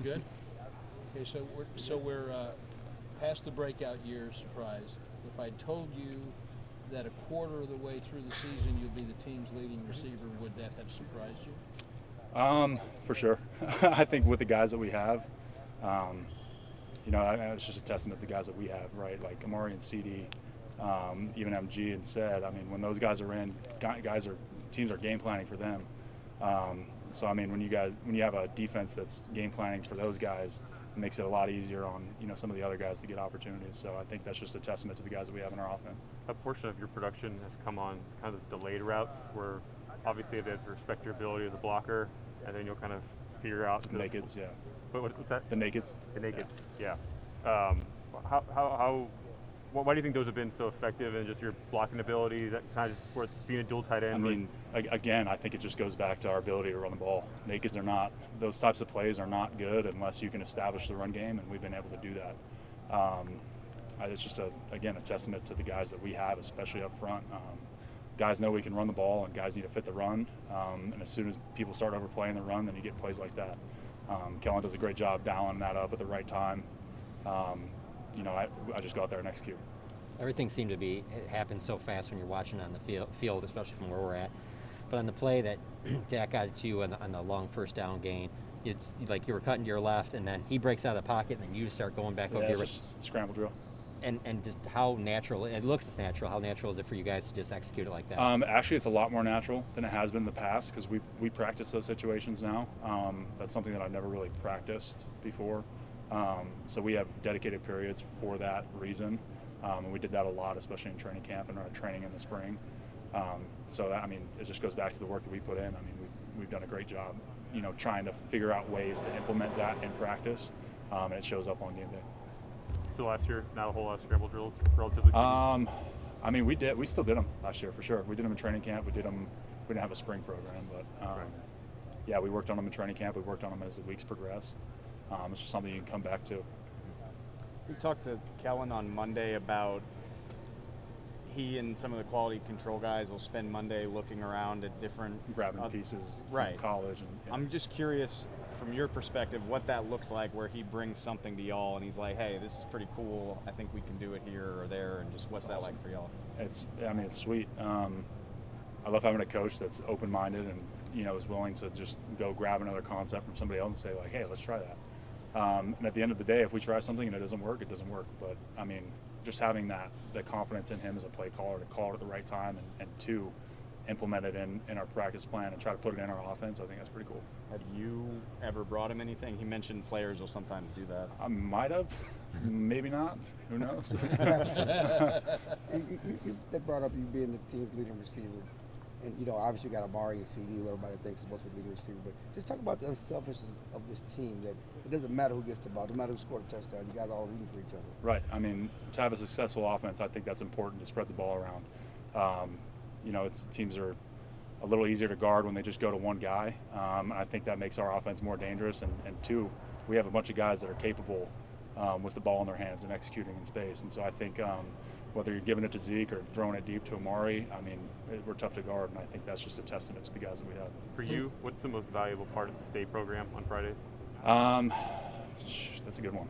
Good. Okay, so we're past the breakout year surprise. If I told you that a quarter of the way through the season you'll be the team's leading receiver, would that have surprised you? For sure. I think with the guys that we have, it's just a testament to the guys that we have, right? Like Amari and CD, even MG and Said. I mean, when those guys are in, teams are game planning for them. So I mean, when you have a defense that's game planning for those guys, it makes it a lot easier on some of the other guys to get opportunities. So I think that's just a testament to the guys that we have in our offense. A portion of your production has come on kind of this delayed routes where obviously they respect your ability as a blocker, and then you'll kind of figure out the nakeds, yeah. What's that? The nakeds. The nakeds, yeah. Why do you think those have been so effective, and just your blocking ability, that kind of worth being a dual tight end? I mean, again, I think it just goes back to our ability to run the ball. Nakeds are not, those types of plays are not good unless you can establish the run game, and we've been able to do that. It's just, a testament to the guys that we have, especially up front. Guys know we can run the ball, and guys need to fit the run. And as soon as people start overplaying the run, then you get plays like that. Kellen does a great job dialing that up at the right time. I just go out there and execute. Everything seemed to happen so fast when you're watching on the field, especially from where we're at. But on the play that Dak got at you on the long first down gain, it's like you were cutting to your left, and then he breaks out of the pocket, and then you start going back over your just scramble drill. And just how natural, it looks natural, how natural is it for you guys to just execute it like that? Actually, it's a lot more natural than it has been in the past because we practice those situations now. That's something that I've never really practiced before. So we have dedicated periods for that reason. And we did that a lot, especially in training camp and our training in the spring. It just goes back to the work that we put in. I mean, we've done a great job, trying to figure out ways to implement that in practice, and it shows up on game day. So last year, not a whole lot of scramble drills, relatively speaking? We still did them last year for sure. We did them in training camp. We didn't have a spring program, but right. We worked on them in training camp. We worked on them as the weeks progressed. It's just something you can come back to. We talked to Kellen on Monday about he and some of the quality control guys will spend Monday looking around at different grabbing pieces right. from college. I'm just curious from your perspective what that looks like, where he brings something to y'all and he's like, hey, this is pretty cool. I think we can do it here or there, and just what's that awesome. Like for y'all? It's sweet. I love having a coach that's open-minded and is willing to just go grab another concept from somebody else and say like, hey, let's try that. And at the end of the day, if we try something and it doesn't work, it doesn't work. But just having the confidence in him as a play caller to call it at the right time and to implement it in our practice plan and try to put it in our offense, I think that's pretty cool. Have you ever brought him anything? He mentioned players will sometimes do that. I might have, maybe not. Who knows? They brought up you being the team's leading receiver. And, obviously you got Amari and CD, who everybody thinks is supposed to be leading receiver. But just talk about the unselfishness of this team, that it doesn't matter who gets the ball, it doesn't matter who scored a touchdown. You guys are all rooting for each other. Right. To have a successful offense, I think that's important to spread the ball around. Teams are a little easier to guard when they just go to one guy. And I think that makes our offense more dangerous. And two, we have a bunch of guys that are capable with the ball in their hands and executing in space. And so I think whether you're giving it to Zeke or throwing it deep to Amari, we're tough to guard, and I think that's just a testament to the guys that we have. For you, what's the most valuable part of the state program on Fridays? That's a good one.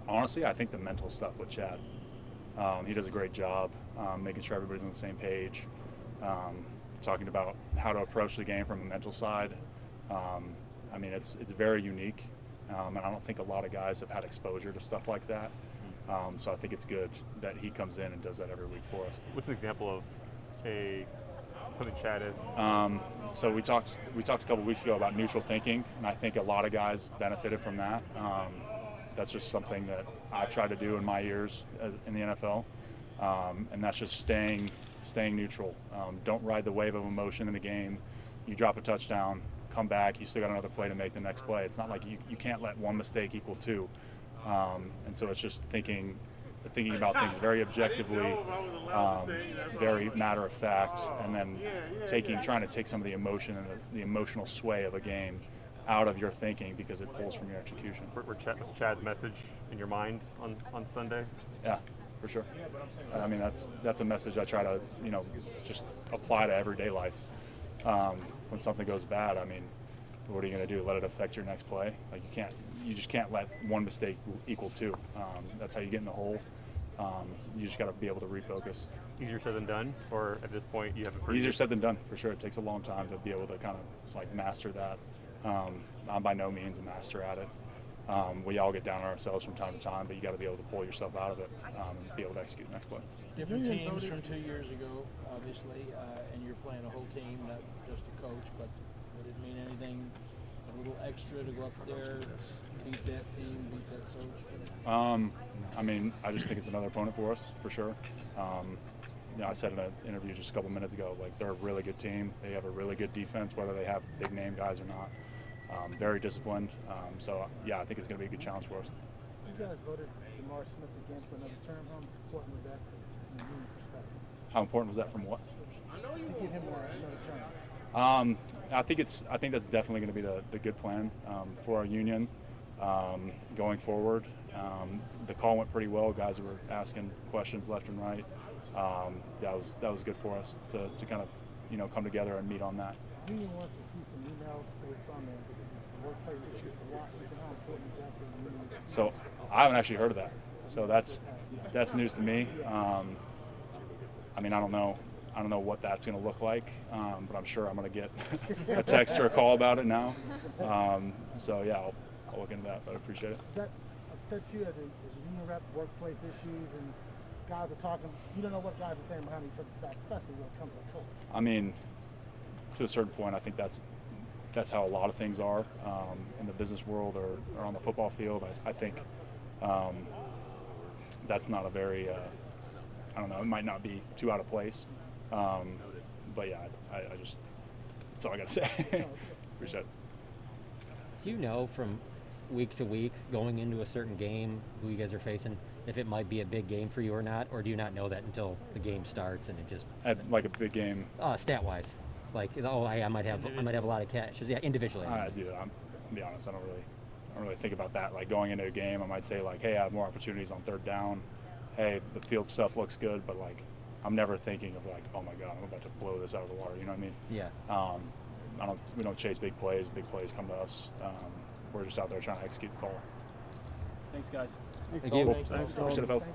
Honestly, I think the mental stuff with Chad. He does a great job making sure everybody's on the same page, talking about how to approach the game from a mental side. It's very unique, and I don't think a lot of guys have had exposure to stuff like that. So I think it's good that he comes in and does that every week for us. What's an example of something Chad is? So we talked a couple weeks ago about neutral thinking, and I think a lot of guys benefited from that. That's just something that I've tried to do in my years in the NFL, and that's just staying neutral. Don't ride the wave of emotion in the game. You drop a touchdown, come back, you still got another play to make the next play. It's not like you can't let one mistake equal two. And so it's just thinking about things very objectively, very matter of fact, and then trying to take some of the emotion and the emotional sway of a game out of your thinking because it pulls from your execution. Was Chad's message in your mind on Sunday? Yeah, for sure. That's a message I try to just apply to everyday life. When something goes bad, what are you going to do? Let it affect your next play? Like you just can't let one mistake equal two. That's how you get in the hole. You just got to be able to refocus. Easier said than done, or at this point you have a pretty Easier said than done, for sure. It takes a long time to be able to kind of like master that. I'm by no means a master at it. We all get down on ourselves from time to time, but you got to be able to pull yourself out of it and be able to execute the next play. Different teams from 2 years ago, obviously, and you're playing a whole team, not just a coach, but would it mean anything, a little extra to go up there, beat that team, beat that coach? I mean, I just think it's another opponent for us, for sure. I said in an interview just a couple minutes ago, like they're a really good team. They have a really good defense, whether they have big name guys or not. Very disciplined. So, yeah, I think it's going to be a good challenge for us. You guys voted DeMar Smith again for another term. How important was that from the union's perspective? How important was that from what? To get him another term. I think that's definitely going to be the good plan for our union going forward. The call went pretty well. Guys were asking questions left and right. That was good for us to kind of come together and meet on that. The union wants to see some emails based on the workplace issues for Washington. How important is that to the union? So I haven't actually heard of that. So that's news to me. I mean, I don't know what that's going to look like, but I'm sure I'm going to get a text or a call about it now. So yeah, I'll look into that. But I appreciate it. Does that upset you as a union rep, workplace issues, and guys are talking? You don't know what guys are saying behind each other's back, especially when it comes to coach. I mean, to a certain point, I think that's how a lot of things are in the business world or on the football field. I think that's not a very I don't know. It might not be too out of place, but yeah, I just that's all I got to say. Appreciate it. Do you know from week to week going into a certain game who you guys are facing if it might be a big game for you or not, or do you not know that until the game starts and it just Like a big game. Stat wise, like I might have a lot of catches. Yeah, individually. I do. I'll be honest. I don't really think about that. Like going into a game, I might say like, hey, I have more opportunities on third down. Hey, the field stuff looks good, but like, I'm never thinking of like, oh my God, I'm about to blow this out of the water. You know what I mean? Yeah. We don't chase big plays. Big plays come to us. We're just out there trying to execute the call. Thanks, guys. Thank you. Appreciate it, fellas.